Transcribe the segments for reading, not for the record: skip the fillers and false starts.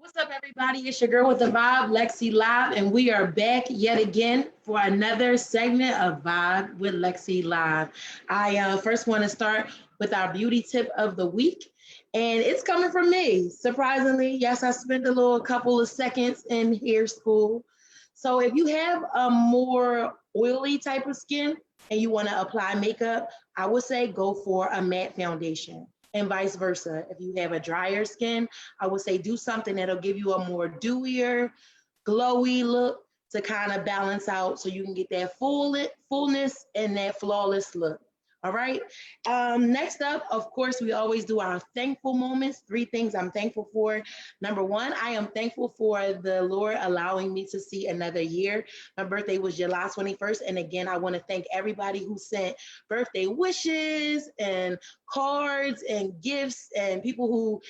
What's up, everybody? It's your girl with the vibe, LexiLive, and we are back yet again for another segment of Vibe with LexiLive. I first want to start with our beauty tip of the week, and it's coming from me. Surprisingly, yes, I spent a little couple of seconds in hair school. So if you have a more oily type of skin and you want to apply makeup, I would say go for a matte foundation. And vice versa. If you have a drier skin, I would say do something that'll give you a more dewier, glowy look to kind of balance out so you can get that fullness and that flawless look. All right. Next up, of course, we always do our thankful moments. Three things I'm thankful for. Number one, I am thankful for the Lord allowing me to see another year. My birthday was July 21st. And again, I want to thank everybody who sent birthday wishes and cards and gifts and people who,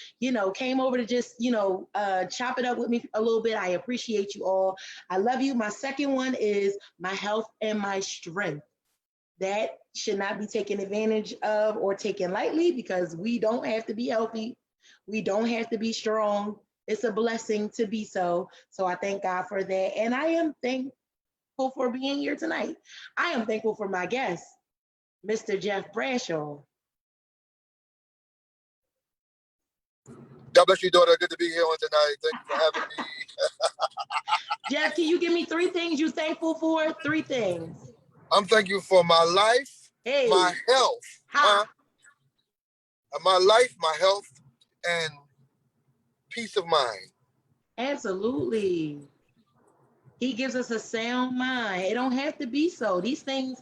came over to just, chop it up with me a little bit. I appreciate you all. I love you. My second one is my health and my strength. That should not be taken advantage of or taken lightly because we don't have to be healthy. We don't have to be strong. It's a blessing to be so. So I thank God for that. And I am thankful for being here tonight. I am thankful for my guest, Mr. Jeff Bradshaw. God bless you, daughter. Good to be here on tonight. Thank you for having me. Jeff, can you give me three things you're thankful for? Three things. I'm thanking you for my life, my health, my life, my health, and peace of mind. Absolutely. He gives us a sound mind. It don't have to be so. These things,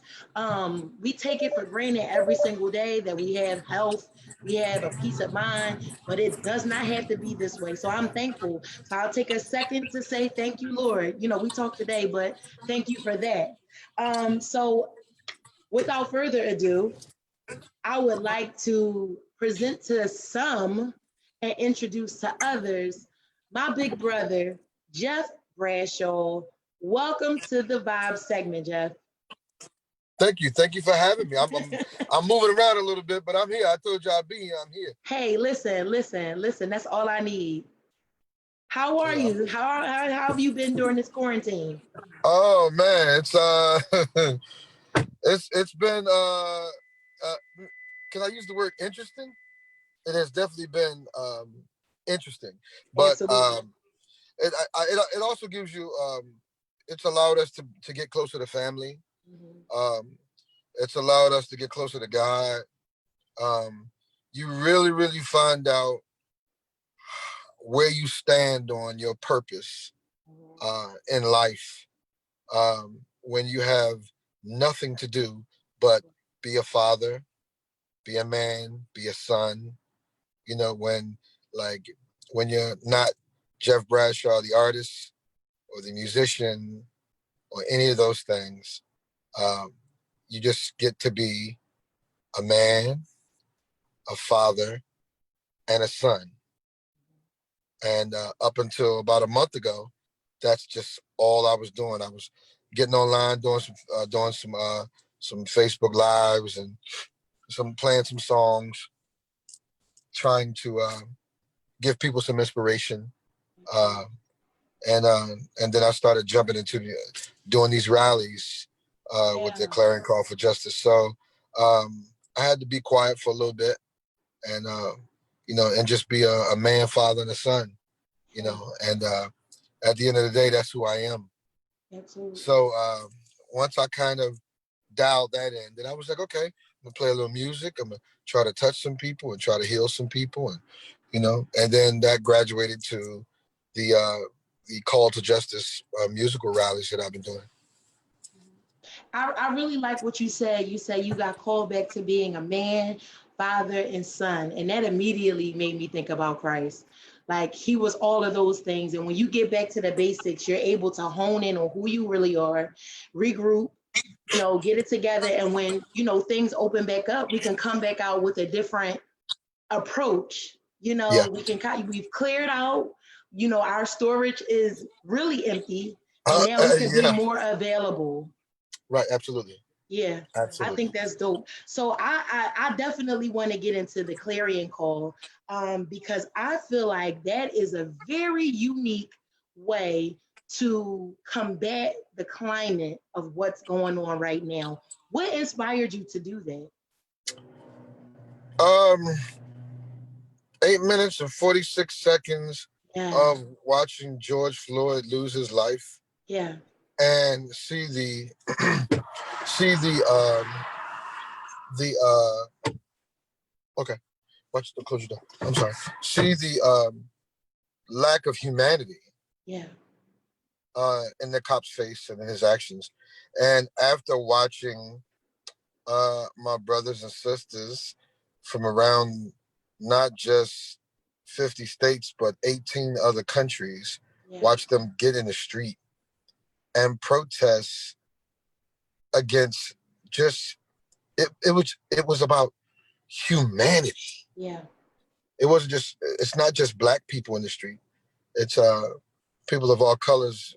we take it for granted every single day that we have health, we have a peace of mind, but it does not have to be this way. So I'm thankful. So I'll take a second to say thank you, Lord. We talked today, but thank you for that. So without further ado, I would like to present to some and introduce to others my big brother, Jeff Bradshaw. Welcome to the Vibe segment, Jeff. Thank you. Thank you for having me. I'm moving around a little bit, but I'm here. I told you I'd be here. I'm here. Hey, listen. That's all I need. How are you? How have you been during this quarantine? Oh man, it's been can I use the word interesting? It has definitely been interesting, but it also gives you it's allowed us to get closer to family. It's allowed us to get closer to God. You really find out where you stand on your purpose in life when you have nothing to do but be a father, be a man, be a son. When you're not Jeff Bradshaw, the artist or the musician or any of those things, you just get to be a man, a father, and a son. And up until about a month ago, that's just all I was doing. I was getting online, doing some Facebook lives and playing some songs, trying to give people some inspiration. And then I started jumping into doing these rallies with the clarion call for justice. So I had to be quiet for a little bit and, and just be a man, father, and a son, and at the end of the day, that's who I am. Absolutely. So once I kind of dialed that in, then I was like, okay, I'm gonna play a little music. I'm gonna try to touch some people and try to heal some people, and and then that graduated to the Call to Justice musical rallies that I've been doing. I really like what you said. You said you got called back to being a man, father, and son. And that immediately made me think about Christ. Like he was all of those things. And when you get back to the basics, you're able to hone in on who you really are, regroup, get it together. And when, things open back up, we can come back out with a different approach. We've cleared out, our storage is really empty. And now we can be more available. Right, absolutely. Yeah, I Absolutely. think that's dope. So I definitely want to get into the clarion call, because I feel like that is a very unique way to combat the climate of what's going on right now. What inspired you to do that? Um, 8 minutes and 46 seconds Yeah, of watching George Floyd lose his life yeah, and see see the okay, watch the close your door. I'm sorry. See the lack of humanity yeah, in the cop's face and in his actions. And after watching my brothers and sisters from around not just 50 states, but 18 other countries, yeah, watch them get in the street and protest against just it was about humanity. yeah, It's not just black people in the street. It's people of all colors,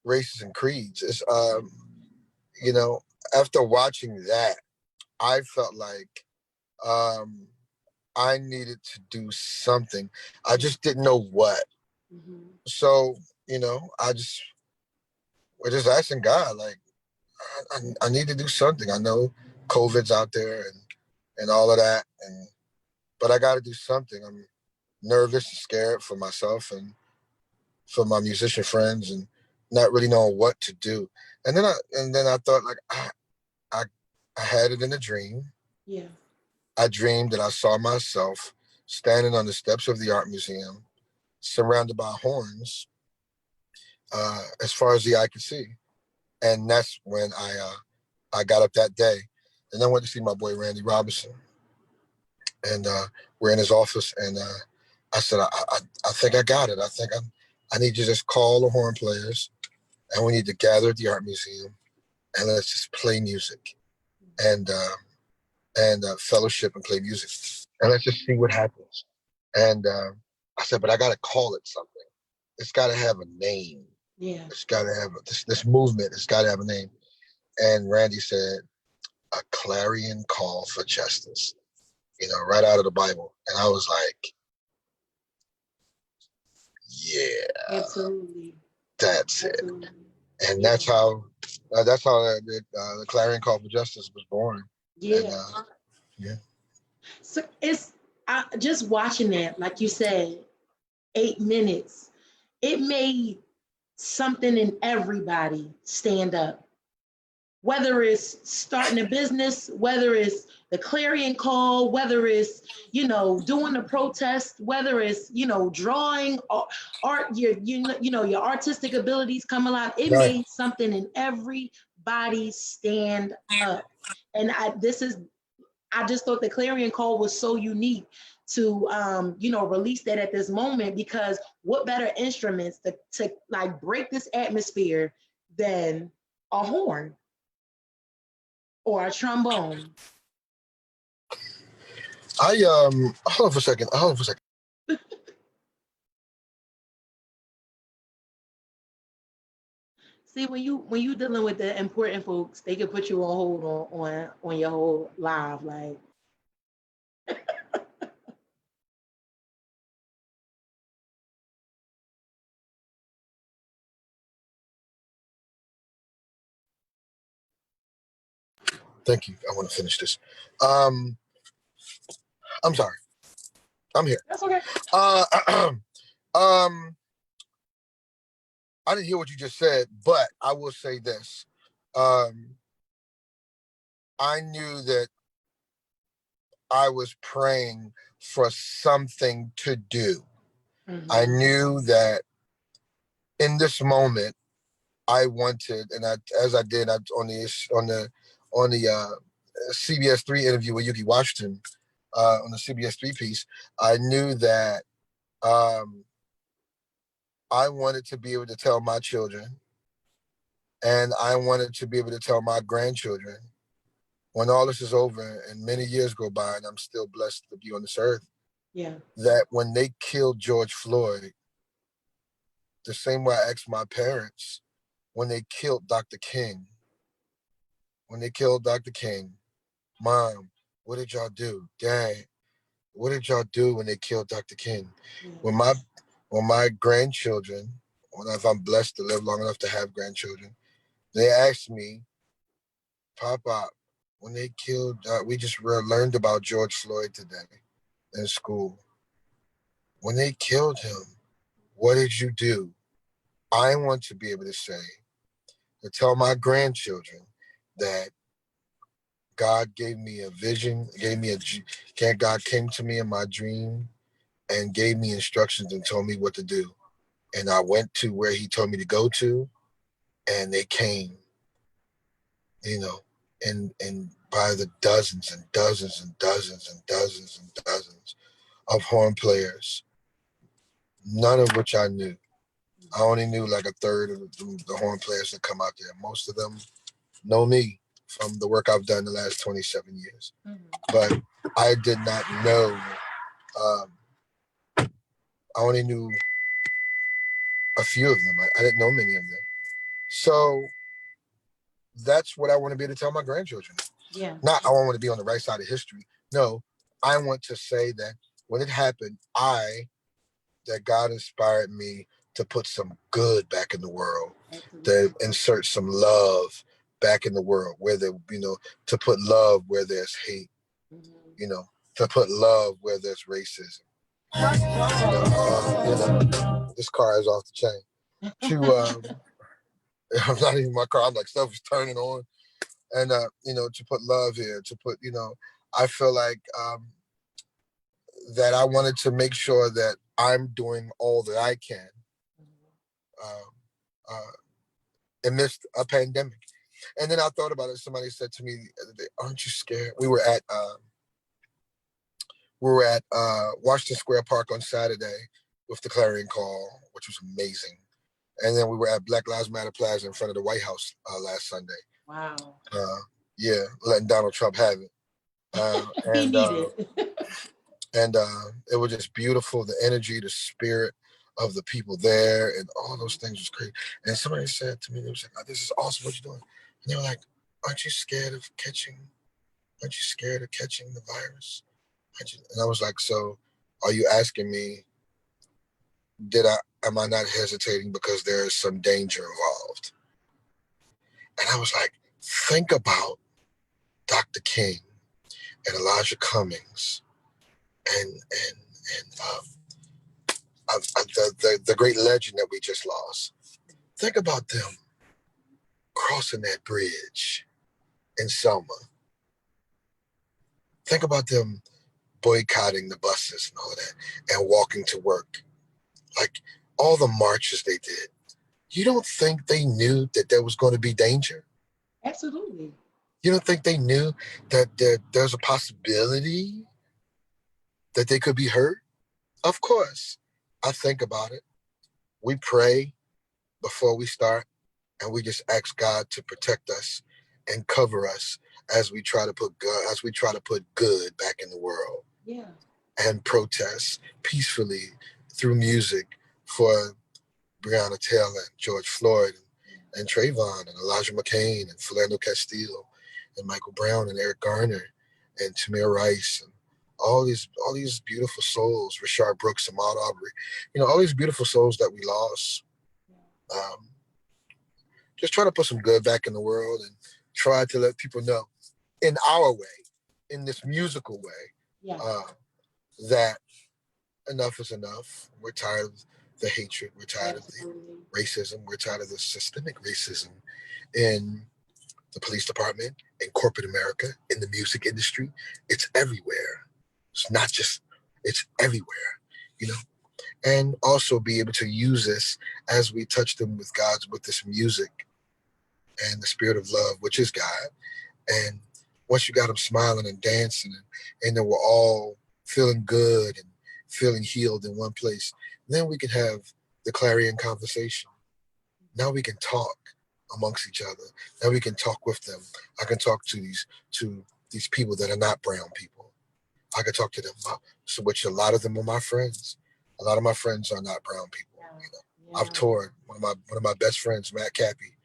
races, and creeds. It's you know, after watching that, I felt like um I needed to do something. I yeah. just didn't know what. Hmm. So, we're just asking God, like, I need to do something. I know COVID's out there and all of that, but I got to do something. I'm nervous and scared for myself and for my musician friends, and not really knowing what to do. And then I thought, like, I I had it in a dream. Yeah, I dreamed that I saw myself standing on the steps of the art museum, surrounded by horns, as far as the eye could see. And that's when I got up that day, and I went to see my boy Randy Robinson, and we're in his office, and I said, I think I got it. I need to just call the horn players, and we need to gather at the art museum, and let's just play music and fellowship and play music, and let's just see what happens. And I said, but I got to call it something. It's got to have a name. yeah. It's got to have this movement. It's got to have a name. And Randy said, a clarion call for justice, right out of the Bible. And I was like, yeah, Absolutely, that's it. absolutely. And Yeah, that's how the clarion call for justice was born. And yeah. yeah, So it's just watching that, like you said, 8 minutes. It made something in everybody stand up. Whether it's starting a business, whether it's the clarion call, whether it's doing the protest, whether it's drawing art, your artistic abilities come alive. It right. made something in everybody stand up. And I just thought the clarion call was so unique to release that at this moment, because what better instruments to like break this atmosphere than a horn or a trombone. Hold on for a second. Hold on for a second. See, when you dealing with the important folks, they can put you on hold on your whole live. Like, Thank you. I want to finish this. Um, I'm sorry. I'm here. that's okay. Uh, um, I didn't hear what you just said, but I will say this. Um, I knew that I was praying for something to do. I Hmm. knew that in this moment I wanted, and as I did on the CBS three interview with Yuki Washington, on the CBS three piece, I knew that um, I wanted to be able to tell my children, and I wanted to be able to tell my grandchildren when all this is over and many years go by and I'm still blessed to be on this earth, Yeah. that when they killed George Floyd, the same way I asked my parents when they killed Dr. King, when they killed Dr. King. Mom, what did y'all do? Dad, what did y'all do when they killed Dr. King? Yeah. When my grandchildren, if I'm blessed to live long enough to have grandchildren, they asked me, Papa, when they killed, we just learned about George Floyd today in school. When they killed him, what did you do? I want to be able to say, to tell my grandchildren that God gave me a vision, God came to me in my dream and gave me instructions and told me what to do. And I went to where he told me to go to, and they came, and by the dozens and dozens and dozens and dozens and dozens of horn players, none of which I knew. I only knew like a third of the horn players that come out there. Most of them know me from the work I've done the last 27 years. But I did not know. I only knew a few of them. I didn't know many of them. So that's what I want to be able to tell my grandchildren. Yeah. Not I want to be on the right side of history. No, I want to say that when it happened, that God inspired me to put some good back in the world, to insert some love back in the world where to put love where there's hate, to put love where there's racism. This car is off the chain. I'm not even my car. I'm like, stuff is turning on. And, to put love here, I feel like that I wanted to make sure that I'm doing all that I can amidst a pandemic. And then I thought about it. Somebody said to me the other day, "Aren't you scared?" We were at Washington Square Park on Saturday with the Clarion Call, which was amazing. And then we were at Black Lives Matter Plaza in front of the White House last Sunday. Wow. Yeah, letting Donald Trump have it. He needed. And it was just beautiful. The energy, the spirit of the people there, and all those things was great. And somebody said to me, they was like, "Oh, this is awesome. What you doing?" And they were like, "Aren't you scared of catching the virus?" And I was like, "So, are you asking me? Am I not hesitating because there is some danger involved?" And I was like, "Think about Dr. King and Elijah Cummings and the great legend that we just lost. Think about them crossing that bridge in Selma. Think about them boycotting the buses and all of that and walking to work. Like all the marches they did. You don't think they knew that there was going to be danger? Absolutely. You don't think they knew that there's a possibility that they could be hurt? Of course. I think about it. We pray before we start, and we just ask God to protect us and cover us as we try to put good back in the world. Yeah. And protest peacefully through music for Breonna Taylor and George Floyd and Trayvon and Elijah McCain and Philando Castile and Michael Brown and Eric Garner and Tamir Rice and all these beautiful souls, Rashard Brooks and Ahmaud Arbery, all these beautiful souls that we lost. Just try to put some good back in the world and try to let people know in our way, in this musical way, that enough is enough. We're tired of the hatred. We're tired of the racism. We're tired of the systemic racism in the police department, in corporate America, in the music industry. It's everywhere. It's everywhere, and also be able to use this as we touch them with this music and the spirit of love, which is God. And once you got them smiling and dancing and then we're all feeling good and feeling healed in one place, then we can have the clarion conversation. Now we can talk amongst each other. Now we can talk with them. I can talk to these people that are not brown people. I can talk to them, which a lot of them are my friends. A lot of my friends are not brown people. I've toured one of my best friends, Matt Cappy.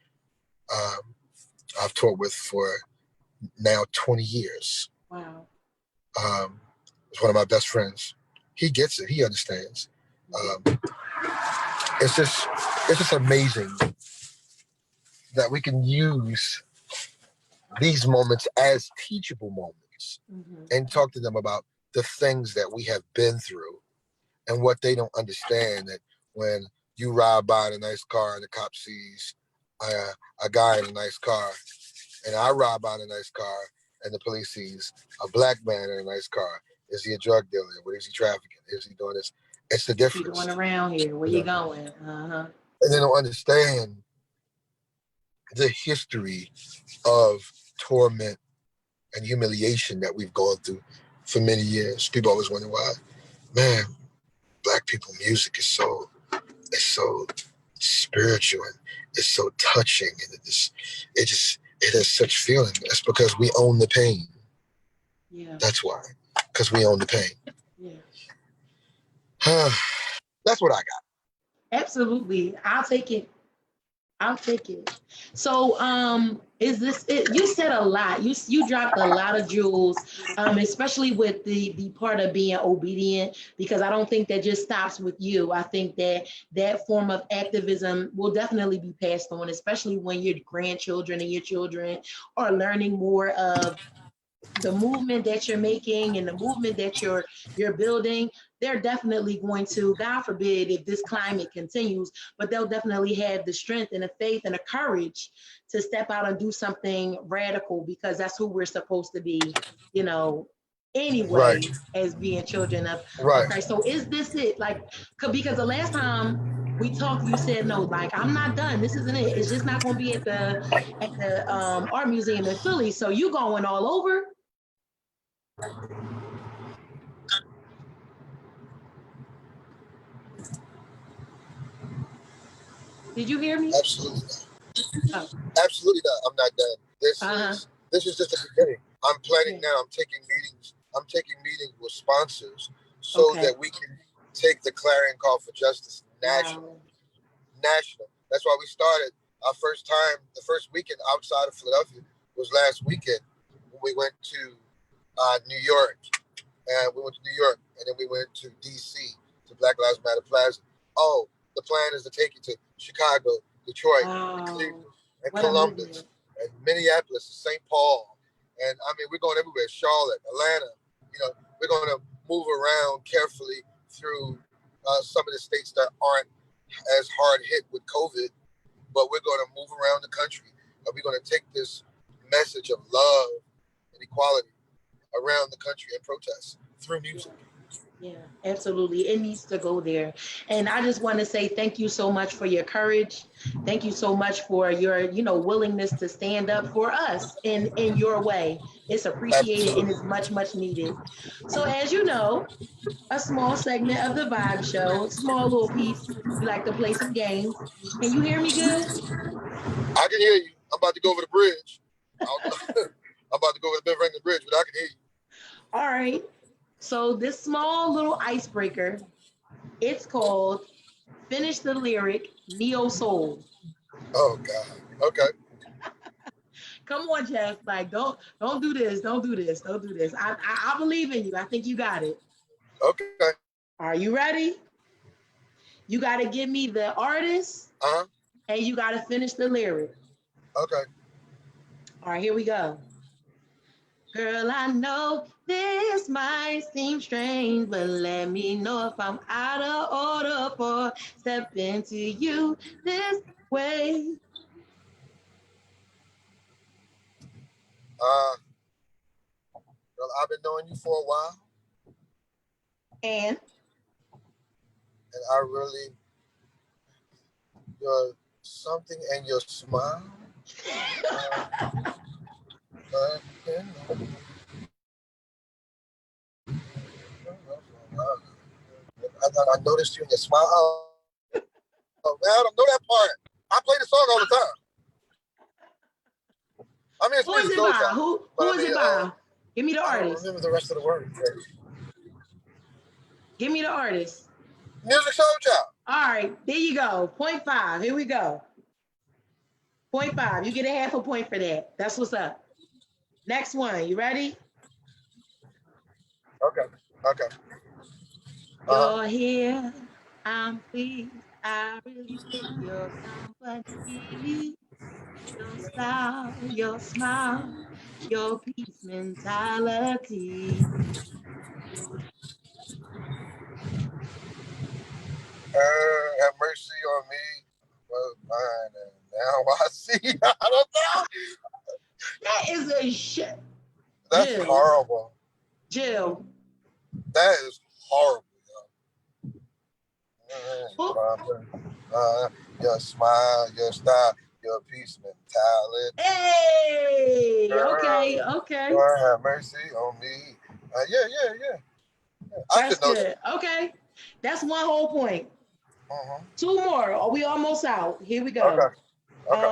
I've toured with for now 20 years. Wow. It's one of my best friends. He gets it. He understands. It's just amazing that we can use these moments as teachable moments and talk to them about the things that we have been through and what they don't understand. That when you ride by in a nice car and the cop sees a guy in a nice car, and I ride by in a nice car and the police sees a black man in a nice car, is he a drug dealer? What is he trafficking? Is he doing this? It's the difference. What you doing around here? Where you going? And they don't understand the history of torment and humiliation that we've gone through for many years. People always wonder why, man, Black people music is so spiritual and it's so touching, and it has such feeling. That's because we own the pain. Yeah. That's why. Because we own the pain. Yeah. That's what I got. Absolutely. I'll take it. So, is this it? You said a lot. You dropped a lot of jewels, especially with the part of being obedient, because I don't think that just stops with you. I think that form of activism will definitely be passed on, especially when your grandchildren and your children are learning more of the movement that you're making and the movement that you're building. They're definitely going to, God forbid if this climate continues, but they'll definitely have the strength and the faith and the courage to step out and do something radical, because that's who we're supposed to be, anyway, right, as being children of Christ. So is this it? Like, because the last time we talked, you said, no, like, I'm not done. This isn't it. It's just not going to be at the art museum in Philly. So you going all over? Did you hear me? Absolutely not. Oh. Absolutely not. I'm not done. This is just the beginning. I'm planning now. I'm taking meetings with sponsors so that we can take the clarion call for justice national. National. That's why we started our first time. The first weekend outside of Philadelphia was last weekend when we went to New York. And we went to New York, and then we went to D.C., to Black Lives Matter Plaza. Oh, the plan is to take you to Chicago, Detroit, Cleveland, and Columbus, and Minneapolis, and St. Paul. And I mean, we're going everywhere, Charlotte, Atlanta. We're going to move around carefully through some of the states that aren't as hard hit with COVID, but we're going to move around the country. And we're going to take this message of love and equality around the country and protest through music. Yeah, absolutely. It needs to go there. And I just want to say thank you so much for your courage. Thank you so much for your, willingness to stand up for us in your way. It's appreciated and it's much, much needed. So as you know, a small segment of the Vibe Show, small little piece. We like to play some games. Can you hear me good? I can hear you. I'm about to go over the bridge. I'm about to go over the Benvenuto Bridge, but I can hear you. All right. So this small little icebreaker, it's called Finish the Lyric, Neo Soul. Oh God. Okay. Come on, Jeff. Like, don't do this. Don't do this. Don't do this. I believe in you. I think you got it. Okay. Are you ready? You got to give me the artist. And you got to finish the lyric. Okay. All right, here we go. Girl, I know this might seem strange, but let me know if I'm out of order for stepping to you this way. Girl, I've been knowing you for a while. And I really, you're something, and your smile. I noticed you in your smile. Oh, man, I don't know that part. I play the song all the time. I mean, it's who is it by? Who is it by? Give me the artist. I don't remember the rest of the words. Give me the artist. Music Soul Child. All right, there you go. 0.5. Here we go. 0.5. You get a half a point for that. That's what's up. Next one. You ready? Okay. Okay. You're here. I'm pleased. I really like your company. Your style, your smile, your peace mentality. Have mercy on me. Was mine, and now I see. I don't know. That is a shit. That's Jill. horrible. Jill. That is horrible. Your smile, your style, your peace mentality. Hey, okay, Girl, okay. Lord have mercy on me. Yeah. I That's should know that. good. Okay. That's one whole point. Mm-hmm. Two more. Are we almost out? Here we go. Okay. Okay.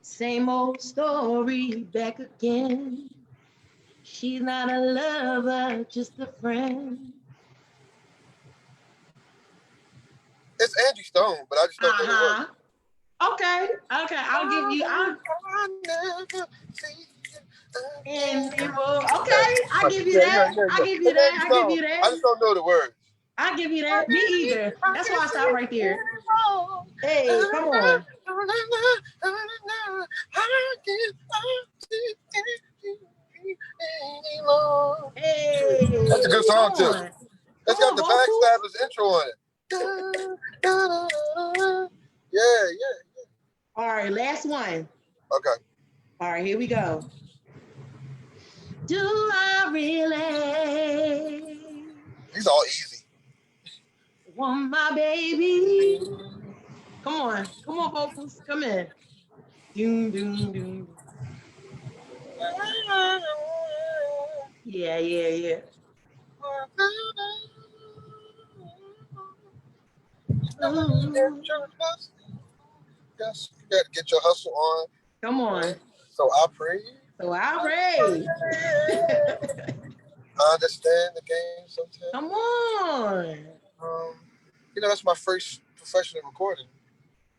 Same old story back again. She's not a lover, just a friend. It's Angie Stone, but I just don't know the Uh-huh. words. Okay. Okay. I'll give you. I'll I never see and you again. people. Yeah, Okay. I give you yeah. that. I give you It's that. Angie I give Stone. you I that. just don't know the words. I give you that. Me either. That's why I stopped right there. Hey, come on. That's a Hey, good come song too. on. Come It's got on, the vocals. Backstabbers intro on it. Yeah. All right, last one. Okay. All right, here we go. Do I really These all easy. want my baby? Come on, vocals. Come in. Doom, doom, doom. Yeah. Ooh, Yes, you got to get your hustle on. come on. So I pray. So I pray. I understand the game sometimes. Come on. That's my first professional recording.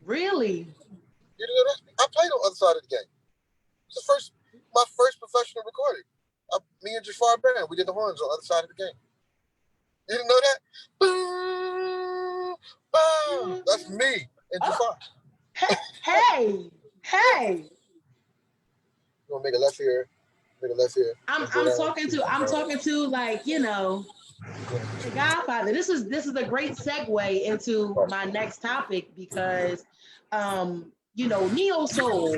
Really? You know that? I played on the other side of the game. It's my first professional recording. Me and Jafar Band, we did the horns on the other side of the game. You didn't know that? Boom, boom. That's me and Jafar. Hey. You want to make a left here? Make a left here. I'm talking to like, the Godfather. This is a great segue into my next topic because neo soul,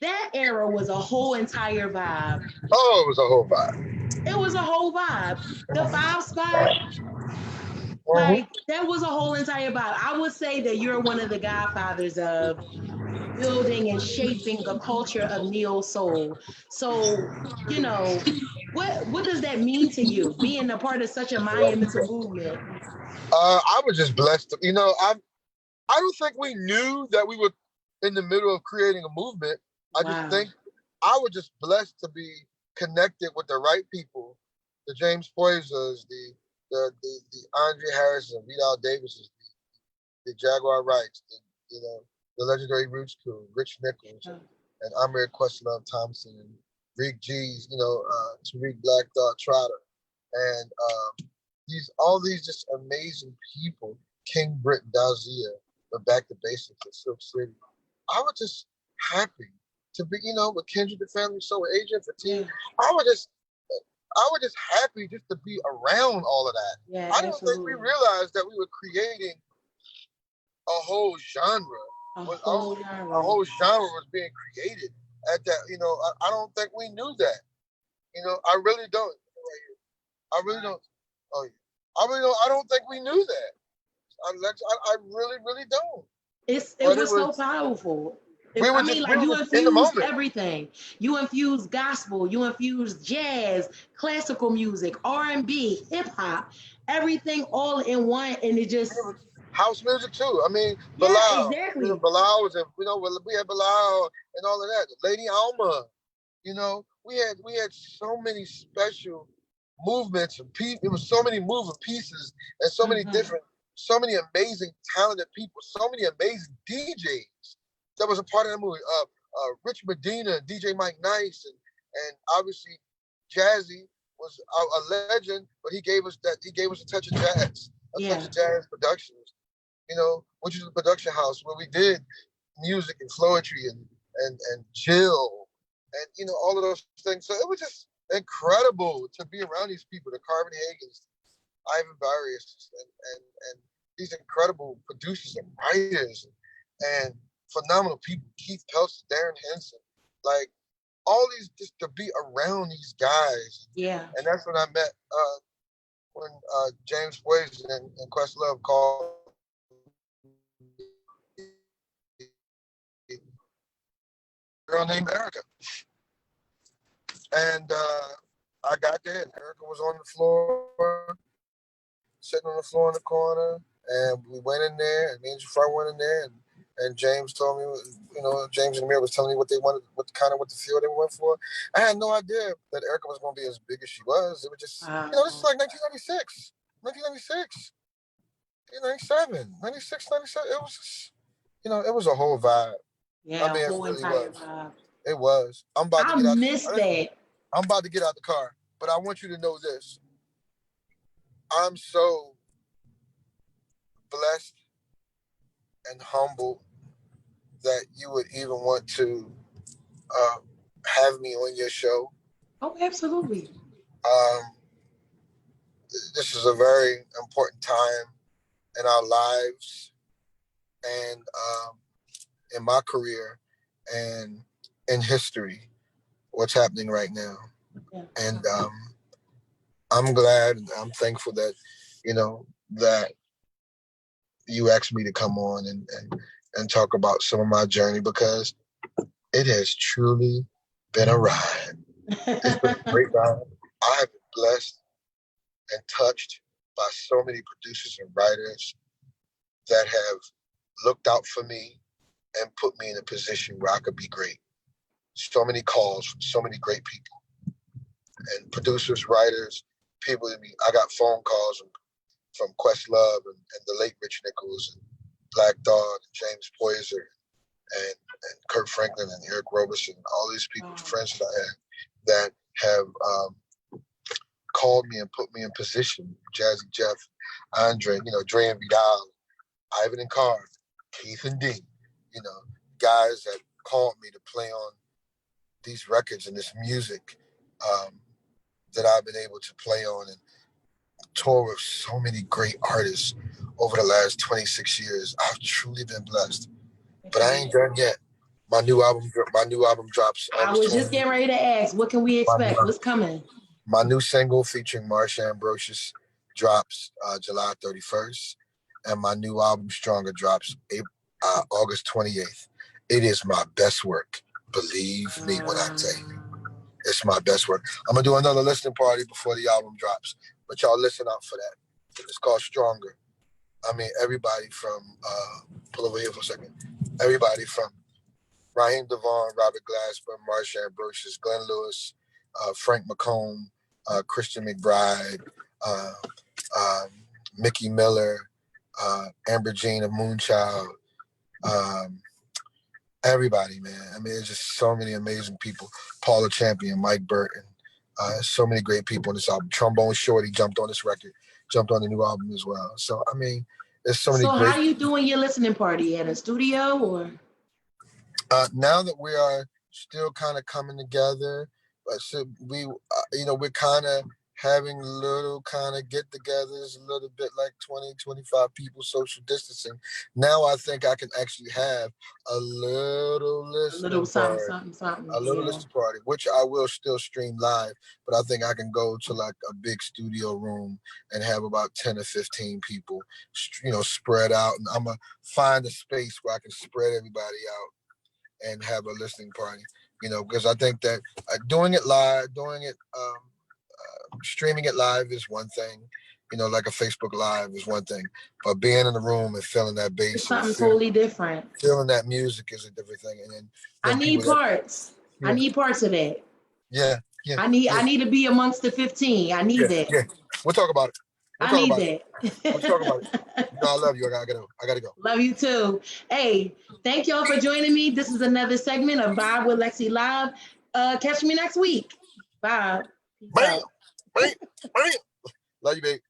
that era was a whole entire vibe. Oh, it was a whole vibe. It was a whole vibe. The 5 spot, like that was a whole entire vibe. I would say that you're one of the godfathers of building and shaping the culture of neo soul. So, what does that mean to you, being a part of such a monumental movement? I was just blessed. I don't think we knew that we were in the middle of creating a movement. I just think I was just blessed to be connected with the right people, the James Poisers, the Andre Harrison, Vidal Davises, the Jaguar Wrights, the legendary Roots Crew, Rich Nichols, and Amir Questlove Thompson, and Rick G's, Tariq Black Dot Trotter, and all these just amazing people. King Britt Dazia, the Back to Basics at Silk City. I was just happy to be, with Kendrick the Family Show, Agent Fatigue. I was just happy just to be around all of that. Yeah, I don't think we realized that we were creating a whole genre. A whole genre was being created at that. I don't think we knew that. I really don't. I really don't. Oh, yeah. I don't think we knew that. I really, really don't. It was so powerful. You infused everything. You infused gospel. You infused jazz, classical music, R&B, hip hop, everything all in one, and it just house music too. I mean, Bilal. Yeah, exactly. Bilal was, we had Bilal and all of that. Lady Alma. We had so many special movements and pieces. There was so many moving pieces and so many different so many amazing, talented people, so many amazing DJs that was a part of that movie. Rich Medina, DJ Mike Nice, and obviously Jazzy was a legend, but he gave us a touch of jazz, touch of jazz productions, which is a production house where we did music and poetry and chill and all of those things. So it was just incredible to be around these people, the Carvin Hagens, Ivan Barrios, and these incredible producers and writers and phenomenal people, Keith Peltz, Darren Henson, like all these, just to be around these guys. Yeah. And that's when I met when James Poison and Questlove called a girl named Erica. And I got there, and Erica was on the floor, sitting on the floor in the corner, and we went in there, and me and Jafar went in there, and James told me, James and Amir was telling me what they wanted, what the feel they went for. I had no idea that Erica was going to be as big as she was. It was just, this is like 1996, 97, 96, 97. It was just, it was a whole vibe. Yeah, I mean, whole it really entire was. vibe. It was. I'm about to get out. Missed that. I'm about to get out the car, but I want you to know this. I'm so blessed and humbled that you would even want to have me on your show. Oh, absolutely. This is a very important time in our lives and in my career and in history, what's happening right now. Yeah. And I'm glad and I'm thankful that, that you asked me to come on and talk about some of my journey, because it has truly been a ride. It's been a great ride. I have been blessed and touched by so many producers and writers that have looked out for me and put me in a position where I could be great. So many calls from so many great people. And producers, writers, people that I got phone calls from Questlove and the late Rich Nichols and Black Dog and James Poyser and Kurt Franklin and Eric Roberson, all these people, friends that I had, that have called me and put me in position. Jazzy Jeff, Andre, Dre and Vidal, Ivan and Carr, Keith and Dean, guys that called me to play on these records and this music that I've been able to play on and tour with so many great artists over the last 26 years. I've truly been blessed, but I ain't done yet. My new album drops. I was just getting ready to ask, what can we expect? What's coming? My new single featuring Marsha Ambrosius drops July 31st, and my new album Stronger drops August 28th. It is my best work. Believe me when I tell you. It's my best work. I'm going to do another listening party before the album drops, but y'all listen out for that. It's called Stronger. I mean, everybody from, pull over here for a second, everybody from Raheem DeVaughn, Robert Glasper, Marsha Ambrosius, Glenn Lewis, Frank McComb, Christian McBride, Mickey Miller, Amber Jean of Moonchild, everybody, man. I mean, there's just so many amazing people. Paula Champion, Mike Burton, so many great people on this album. Trombone Shorty jumped on this record, jumped on the new album as well. So, I mean, there's so many great... So how you doing your listening party? At a studio or? Now that we are still kind of coming together, so we're kind of having little kind of get-togethers, a little bit like 20, 25 people social distancing. Now I think I can actually have a little listening party, which I will still stream live, but I think I can go to like a big studio room and have about 10 or 15 people, spread out. And I'm going to find a space where I can spread everybody out and have a listening party, because I think that doing it live, streaming it live is one thing, like a Facebook Live is one thing, but being in the room and feeling that bass, it's something totally different. Feeling that music is a different thing. And then I need parts. I need parts of that. Yeah. I need to be amongst the 15. I need that. Yeah. We'll talk about it. We'll I talk need about it. We'll talk about it. that. You know, I love you. I gotta go. Love you too. Hey, thank y'all for joining me. This is another segment of Vibe with Lexi Live. Catch me next week. Bye. Peace Bam, out. bam, bam. Love you, babe.